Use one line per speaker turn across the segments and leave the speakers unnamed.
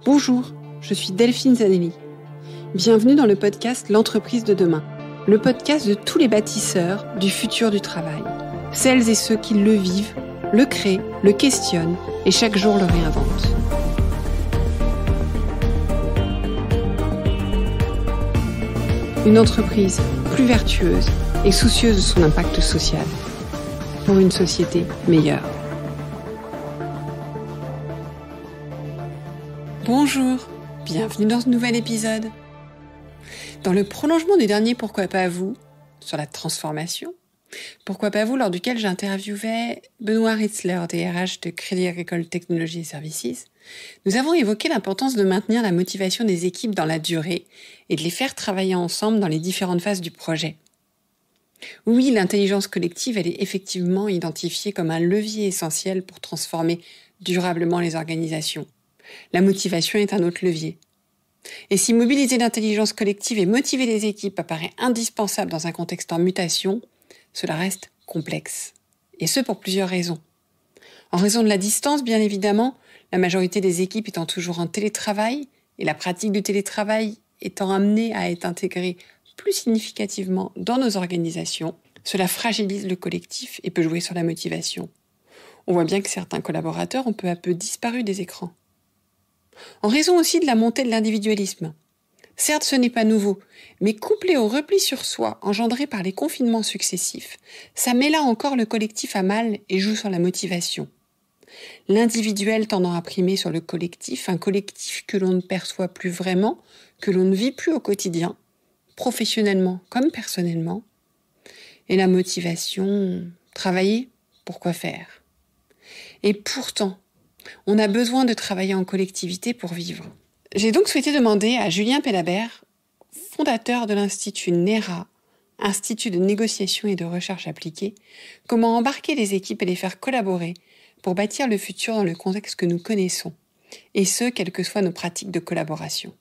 Bonjour, je suis Delphine Zanelli. Bienvenue dans le podcast L'entreprise de demain, le podcast de tous les bâtisseurs du futur du travail. Celles et ceux qui le vivent, le créent, le questionnent et chaque jour le réinventent. Une entreprise plus vertueuse et soucieuse de son impact social pour une société meilleure. Bonjour, bienvenue dans ce nouvel épisode. Dans le prolongement du dernier Pourquoi pas vous, sur la transformation, Pourquoi pas vous, lors duquel j'interviewais Benoît Ritzler, DRH de Crédit Agricole Technologies et Services, nous avons évoqué l'importance de maintenir la motivation des équipes dans la durée et de les faire travailler ensemble dans les différentes phases du projet. Oui, l'intelligence collective, elle est effectivement identifiée comme un levier essentiel pour transformer durablement les organisations. La motivation est un autre levier. Et si mobiliser l'intelligence collective et motiver les équipes apparaît indispensable dans un contexte en mutation, cela reste complexe. Et ce pour plusieurs raisons. En raison de la distance, bien évidemment, la majorité des équipes étant toujours en télétravail et la pratique du télétravail étant amenée à être intégrée plus significativement dans nos organisations, cela fragilise le collectif et peut jouer sur la motivation. On voit bien que certains collaborateurs ont peu à peu disparu des écrans. En raison aussi de la montée de l'individualisme. Certes, ce n'est pas nouveau, mais couplé au repli sur soi engendré par les confinements successifs, ça met là encore le collectif à mal et joue sur la motivation. L'individuel tendant à primer sur le collectif, un collectif que l'on ne perçoit plus vraiment, que l'on ne vit plus au quotidien, professionnellement comme personnellement. Et la motivation, travailler, pourquoi faire ? Et pourtant, on a besoin de travailler en collectivité pour vivre. J'ai donc souhaité demander à Julien Pellabert, fondateur de l'Institut NERA, Institut de négociation et de recherche appliquée, comment embarquer les équipes et les faire collaborer pour bâtir le futur dans le contexte que nous connaissons, et ce, quelles que soient nos pratiques de collaboration.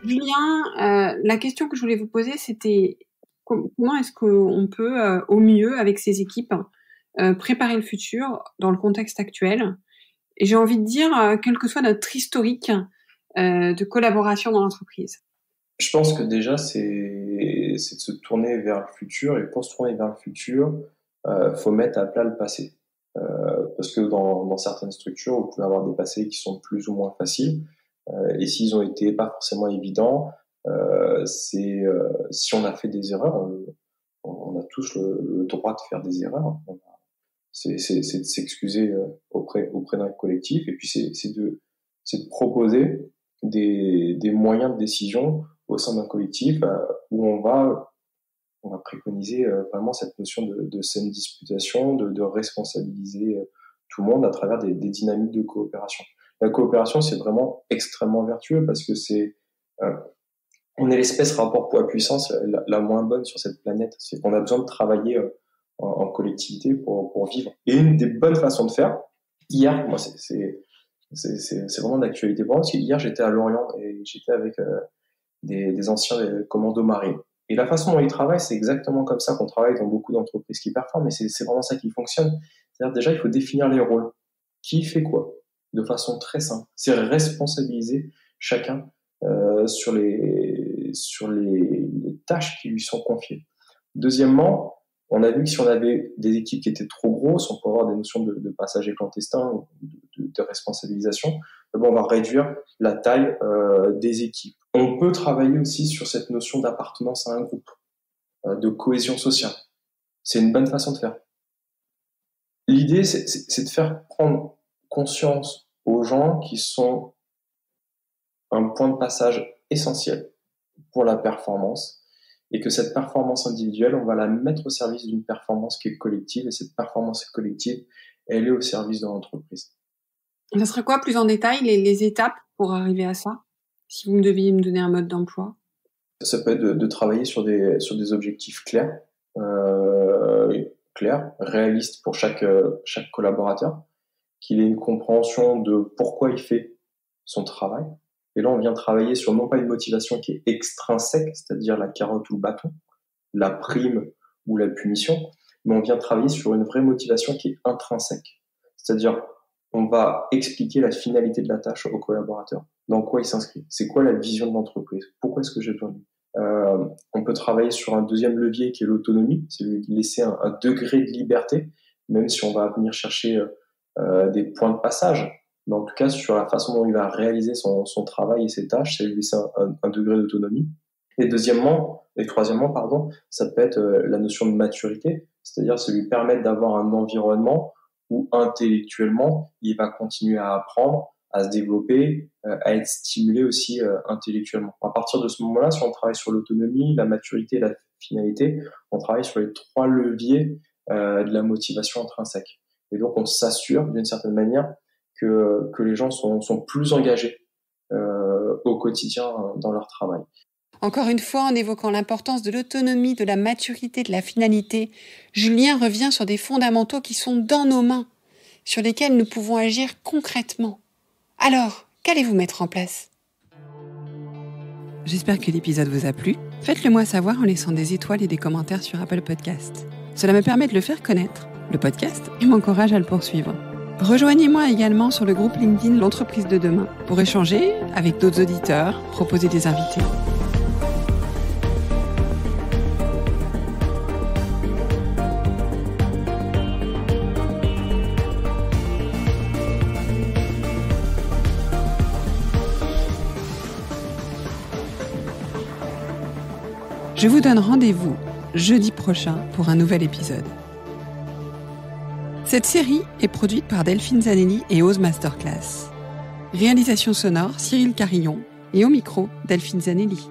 Julien, la question que je voulais vous poser, c'était comment est-ce qu'on peut, au mieux, avec ces équipes, préparer le futur dans le contexte actuel. Et j'ai envie de dire, quel que soit notre historique de collaboration dans l'entreprise.
Je pense que déjà, c'est de se tourner vers le futur. Et pour se tourner vers le futur, faut mettre à plat le passé. Parce que dans certaines structures, vous pouvez avoir des passés qui sont plus ou moins faciles. Et s'ils ont été pas forcément évidents, si on a fait des erreurs, on a tous le droit de faire des erreurs. C'est de s'excuser auprès d'un collectif, et puis c'est de proposer des moyens de décision au sein d'un collectif où on va préconiser vraiment cette notion de saine disputation, de responsabiliser tout le monde à travers des dynamiques de coopération. La coopération, c'est vraiment extrêmement vertueux parce que on est l'espèce rapport poids-puissance la moins bonne sur cette planète. C'est qu'on a besoin de travailler en collectivité pour vivre. Et une des bonnes façons de faire, hier, moi c'est vraiment d'actualité pour moi, parce qu'hier j'étais à Lorient et j'étais avec des anciens commandos marines. Et la façon dont ils travaillent, c'est exactement comme ça qu'on travaille dans beaucoup d'entreprises qui performent, et c'est vraiment ça qui fonctionne. C'est-à-dire déjà, il faut définir les rôles. Qui fait quoi ? De façon très simple. C'est responsabiliser chacun sur les tâches qui lui sont confiées. Deuxièmement, on a vu que si on avait des équipes qui étaient trop grosses, on peut avoir des notions de passagers clandestins, de responsabilisation. Bon, on va réduire la taille des équipes. On peut travailler aussi sur cette notion d'appartenance à un groupe, de cohésion sociale. C'est une bonne façon de faire. L'idée, c'est de faire prendre conscience aux gens qui sont un point de passage essentiel pour la performance, et que cette performance individuelle, on va la mettre au service d'une performance qui est collective, et cette performance collective, elle est au service de l'entreprise.
Ça serait quoi, plus en détail, les étapes pour arriver à ça, si vous deviez me donner un mode d'emploi ?
Ça peut être de travailler sur des objectifs clairs, réalistes pour chaque collaborateur, qu'il ait une compréhension de pourquoi il fait son travail. Et là, on vient travailler sur non pas une motivation qui est extrinsèque, c'est-à-dire la carotte ou le bâton, la prime ou la punition, mais on vient travailler sur une vraie motivation qui est intrinsèque. C'est-à-dire, on va expliquer la finalité de la tâche au collaborateur. Dans quoi il s'inscrit? C'est quoi la vision de l'entreprise? Pourquoi est-ce que j'ai besoin de lui? On peut travailler sur un deuxième levier qui est l'autonomie, c'est lui laisser un degré de liberté, même si on va venir chercher des points de passage. Mais en tout cas, sur la façon dont il va réaliser son travail et ses tâches, c'est lui laisser un degré d'autonomie. Et troisièmement, ça peut être la notion de maturité, c'est-à-dire c'est lui permettre d'avoir un environnement où intellectuellement, il va continuer à apprendre, à se développer, à être stimulé aussi intellectuellement. À partir de ce moment-là, si on travaille sur l'autonomie, la maturité et la finalité, on travaille sur les 3 leviers de la motivation intrinsèque. Et donc, on s'assure d'une certaine manière que les gens sont plus engagés au quotidien dans leur travail.
Encore une fois, en évoquant l'importance de l'autonomie, de la maturité, de la finalité, Julien revient sur des fondamentaux qui sont dans nos mains, sur lesquels nous pouvons agir concrètement. Alors, qu'allez-vous mettre en place? J'espère que l'épisode vous a plu. Faites-le moi savoir en laissant des étoiles et des commentaires sur Apple Podcasts. Cela me permet de le faire connaître, le podcast, et m'encourage à le poursuivre. Rejoignez-moi également sur le groupe LinkedIn L'Entreprise de demain pour échanger avec d'autres auditeurs, proposer des invités. Je vous donne rendez-vous jeudi prochain pour un nouvel épisode. Cette série est produite par Delphine Zanelli et Ose Masterclass. Réalisation sonore Cyril Carillon et au micro Delphine Zanelli.